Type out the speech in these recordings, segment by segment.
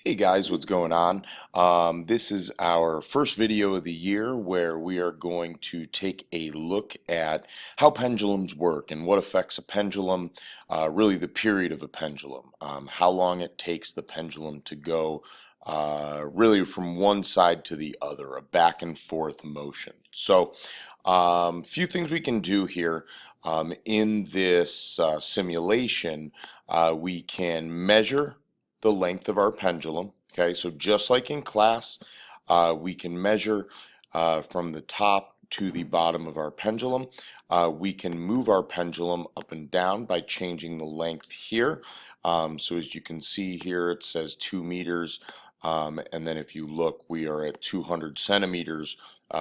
Hey guys, what's going on? This is our first video of the year where we are going to take a look at how pendulums work and what affects a pendulum, really the period of a pendulum, how long it takes the pendulum to go really from one side to the other, a back and forth motion. So, few things we can do here in this simulation. We can measure the length of our pendulum. Okay, so just like in class, we can measure from the top to the bottom of our pendulum. We can move our pendulum up and down by changing the length here. So as you can see here, it says 2 meters. And then if you look, we are at 200 centimeters,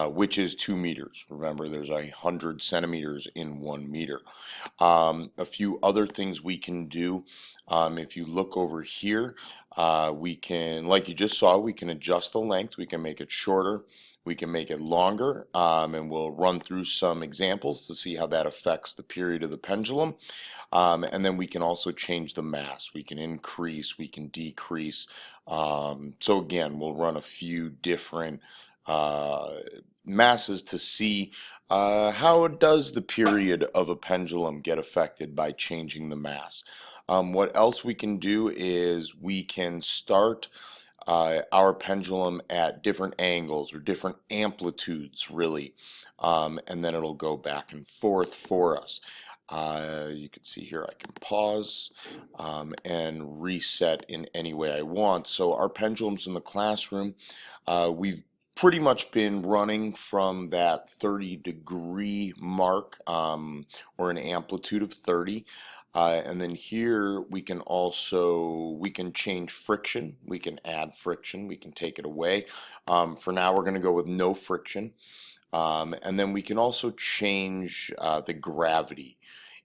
which is 2 meters. Remember, there's 100 centimeters in 1 meter. A few other things we can do. If you look over here, we can, like you just saw, we can adjust the length. We can make it shorter. We can make it longer, and we'll run through some examples to see how that affects the period of the pendulum. And then we can also change the mass. We can increase, we can decrease. So again, we'll run a few different uh, masses to see how does the period of a pendulum get affected by changing the mass. What else we can do is we can start our pendulum at different angles or different amplitudes, really, and then it'll go back and forth for us. You can see here I can pause and reset in any way I want. So our pendulums in the classroom, we've pretty much been running from that 30-degree mark, or an amplitude of 30. And then here we can change friction. We can add friction. We can take it away. For now, we're going to go with no friction. And then we can also change the gravity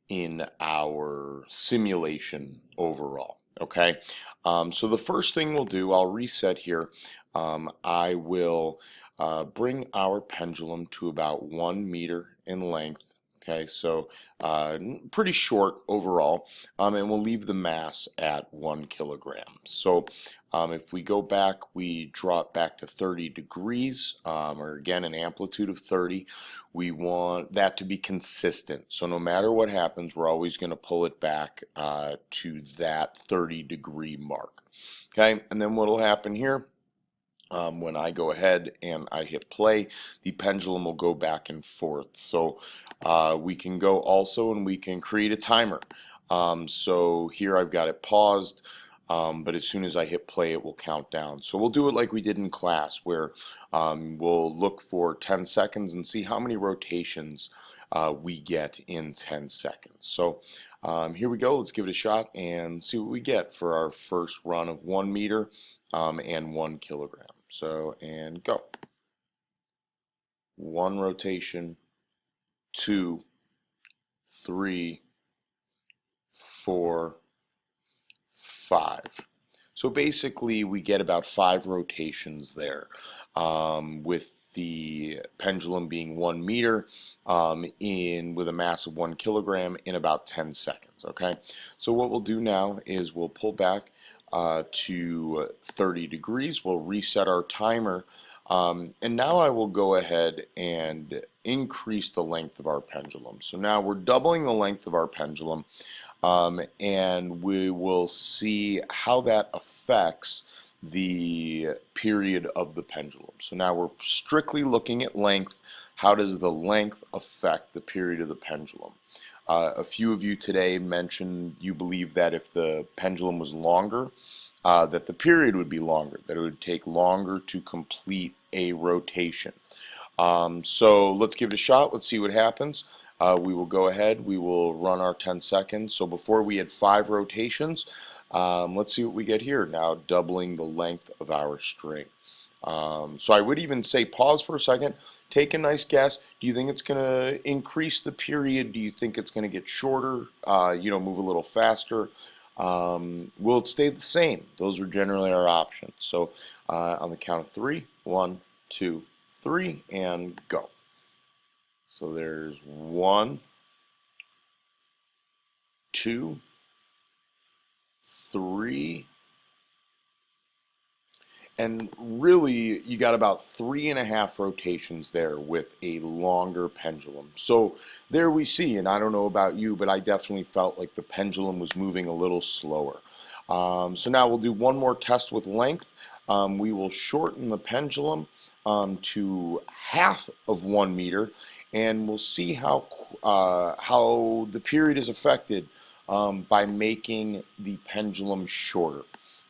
in our simulation overall. Okay, so the first thing we'll do, I'll reset here. I will bring our pendulum to about 1 meter in length. Okay, so pretty short overall, and we'll leave the mass at 1 kilogram. So if we go back, we drop back to 30 degrees, or again an amplitude of 30. We want that to be consistent. So no matter what happens, we're always going to pull it back to that 30-degree mark. Okay, and then what will happen here? When I go ahead and I hit play, the pendulum will go back and forth. So we can go also and we can create a timer. So here I've got it paused, but as soon as I hit play, it will count down. So we'll do it like we did in class, where we'll look for 10 seconds and see how many rotations we get in 10 seconds. So here we go. Let's give it a shot and see what we get for our first run of 1 meter and 1 kilogram. So, and go. 1 rotation, 2, 3, 4, 5. So basically we get about 5 rotations there, with the pendulum being 1 meter, with a mass of 1 kilogram in about 10 seconds. Okay, so what we'll do now is we'll pull back to 30 degrees. We'll reset our timer, and now I will go ahead and increase the length of our pendulum. So now we're doubling the length of our pendulum, and we will see how that affects the period of the pendulum. So now we're strictly looking at length. How does the length affect the period of the pendulum? A few of you today mentioned you believe that if the pendulum was longer, that the period would be longer, that it would take longer to complete a rotation. So let's give it a shot. Let's see what happens. We will go ahead. We will run our 10 seconds. So before we had 5 rotations. Let's see what we get here. Now doubling the length of our string. So I would even say pause for a second. Take a nice guess. Do you think it's going to increase the period? Do you think it's going to get shorter? Move a little faster? Will it stay the same? Those are generally our options. So on the count of 3, 1, 2, 3, and go. So there's 1, 2, 3, And really, you got about 3.5 rotations there with a longer pendulum. So there we see, and I don't know about you, but I definitely felt like the pendulum was moving a little slower. So now we'll do one more test with length. We will shorten the pendulum to half of 1 meter, and we'll see how the period is affected by making the pendulum shorter.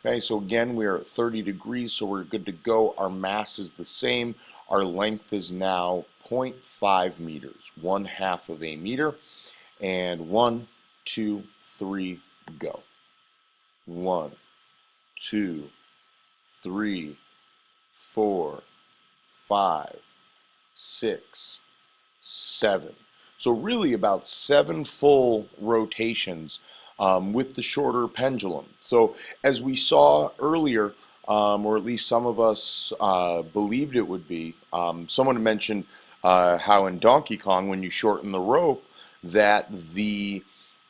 Okay, so again, we are at 30 degrees, so we're good to go. Our mass is the same. Our length is now 0.5 meters, 1/2 of a meter. And 1, 2, 3, go. 1, 2, 3, 4, 5, 6, 7. So really about 7 full rotations with the shorter pendulum. So as we saw earlier, or at least some of us believed it would be, someone mentioned how in Donkey Kong, when you shorten the rope, that the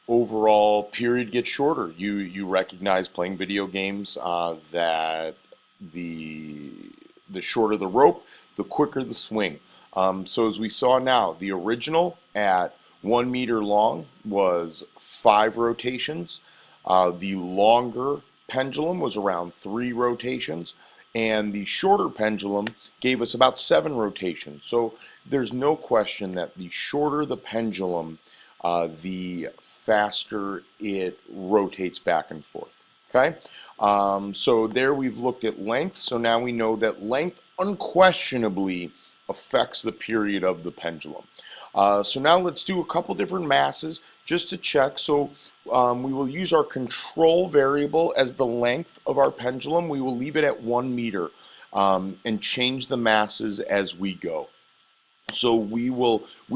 overall period gets shorter. You recognize playing video games that the the shorter the rope, the quicker the swing. So as we saw now, the original at 1 meter long was 5 rotations. The longer pendulum was around 3 rotations, and the shorter pendulum gave us about 7 rotations. So there's no question that the shorter the pendulum, the faster it rotates back and forth. Okay, so there we've looked at length. So now we know that length unquestionably affects the period of the pendulum. So now let's do a couple different masses just to check. So we will use our control variable as the length of our pendulum. We will leave it at 1 meter and change the masses as we go. So we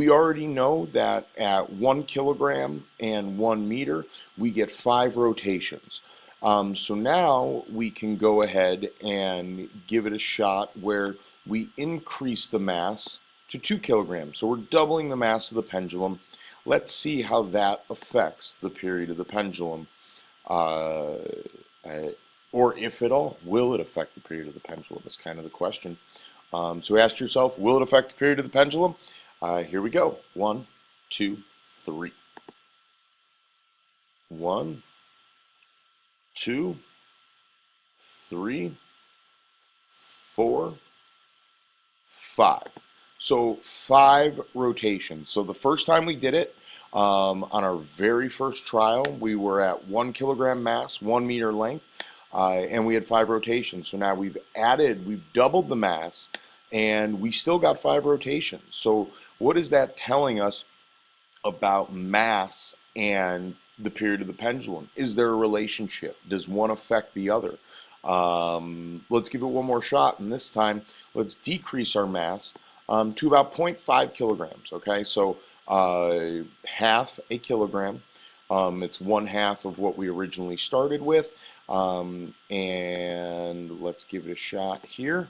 already know that at 1 kilogram and 1 meter, we get 5 rotations. So now we can go ahead and give it a shot where we increase the mass to 2 kilograms. So we're doubling the mass of the pendulum. Let's see how that affects the period of the pendulum, uh, or if at all. Will it affect the period of the pendulum? Is kind of the question. So ask yourself, will it affect the period of the pendulum? Here we go. 1, 2, 3. 1, 2, 3, 4, 5. So 5 rotations. So the first time we did it, on our very first trial, we were at 1 kilogram mass, 1 meter length, and we had 5 rotations. So now we've doubled the mass, and we still got 5 rotations. So what is that telling us about mass and the period of the pendulum? Is there a relationship? Does one affect the other? Let's give it one more shot, and this time let's decrease our mass to about 0.5 kilograms. Okay, so half a kilogram. It's 1/2 of what we originally started with, and let's give it a shot here.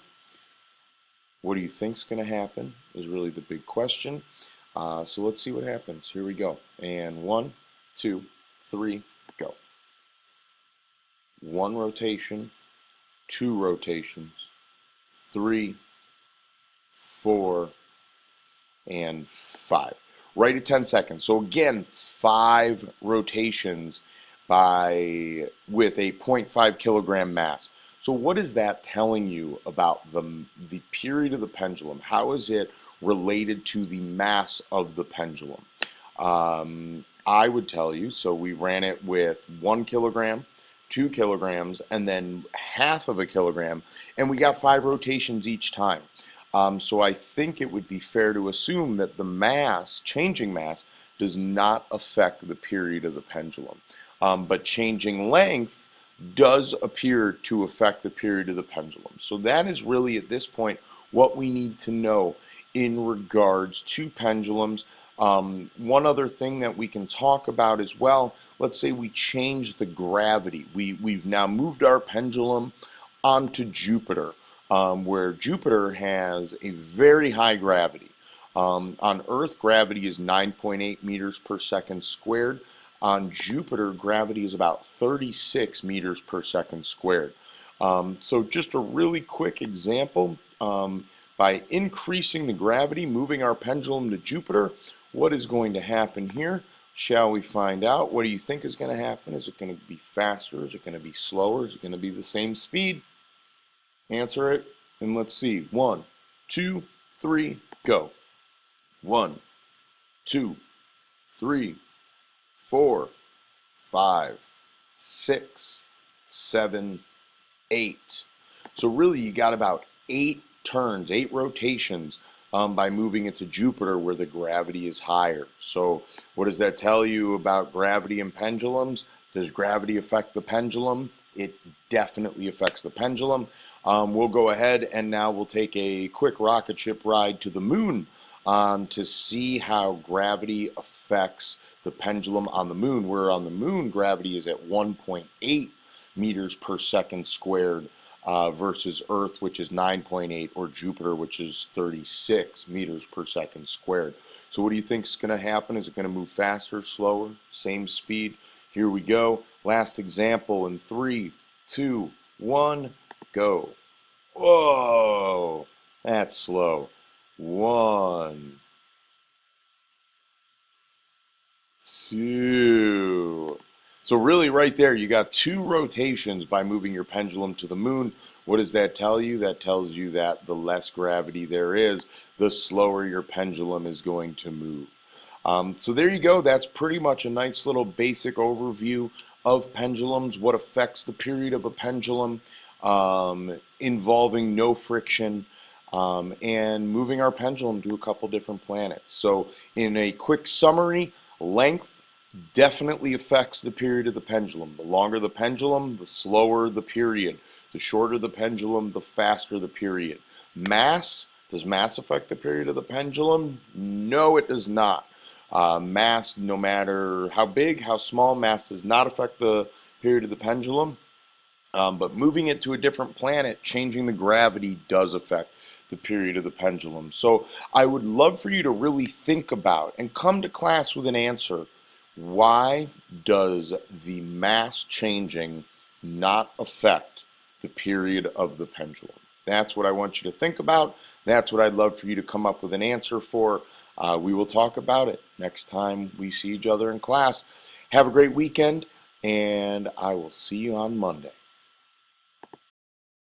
What do you think's going to happen is really the big question. So let's see what happens. Here we go. And 1, 2, 3, go. 1 rotation, 2 rotations, 3, 4, and 5. Right at 10 seconds. So again, 5 rotations with a 0.5 kilogram mass. So what is that telling you about the period of the pendulum? How is it related to the mass of the pendulum? I would tell you, so we ran it with 1 kilogram, 2 kilograms, and then half of a kilogram, and we got 5 rotations each time. So I think it would be fair to assume that the mass, changing mass, does not affect the period of the pendulum. But changing length does appear to affect the period of the pendulum. So that is really at this point what we need to know in regards to pendulums. One other thing that we can talk about as well, let's say we change the gravity. We've now moved our pendulum onto Jupiter, where Jupiter has a very high gravity. On Earth, gravity is 9.8 meters per second squared. On Jupiter, gravity is about 36 meters per second squared. So just a really quick example. By increasing the gravity, moving our pendulum to Jupiter, what is going to happen here? Shall we find out? What do you think is going to happen? Is it going to be faster? Is it going to be slower? Is it going to be the same speed? Answer it, and let's see. 1, 2, 3, go. 1, 2, 3, 4, 5, 6, 7, 8. So really you got about 8 turns, 8 rotations by moving it to Jupiter where the gravity is higher. So what does that tell you about gravity and pendulums? Does gravity affect the pendulum? It definitely affects the pendulum. We'll go ahead and now we'll take a quick rocket ship ride to the moon to see how gravity affects the pendulum on the moon. Where on the moon, gravity is at 1.8 meters per second squared versus Earth, which is 9.8, or Jupiter, which is 36 meters per second squared. So what do you think is going to happen? Is it going to move faster, slower, same speed? Here we go. Last example in 3, 2, 1, go. Whoa, that's slow. 1, 2. So really right there, you got 2 rotations by moving your pendulum to the moon. What does that tell you? That tells you that the less gravity there is, the slower your pendulum is going to move. So there you go. That's pretty much a nice little basic overview of pendulums, what affects the period of a pendulum, involving no friction, and moving our pendulum to a couple different planets. So in a quick summary, length definitely affects the period of the pendulum. The longer the pendulum, the slower the period. The shorter the pendulum, the faster the period. Mass, does mass affect the period of the pendulum? No, it does not. Mass, no matter how big, how small, mass does not affect the period of the pendulum. But moving it to a different planet, changing the gravity, does affect the period of the pendulum. So I would love for you to really think about and come to class with an answer. Why does the mass changing not affect the period of the pendulum? That's what I want you to think about. That's what I'd love for you to come up with an answer for. We will talk about it next time we see each other in class. Have a great weekend, and I will see you on Monday.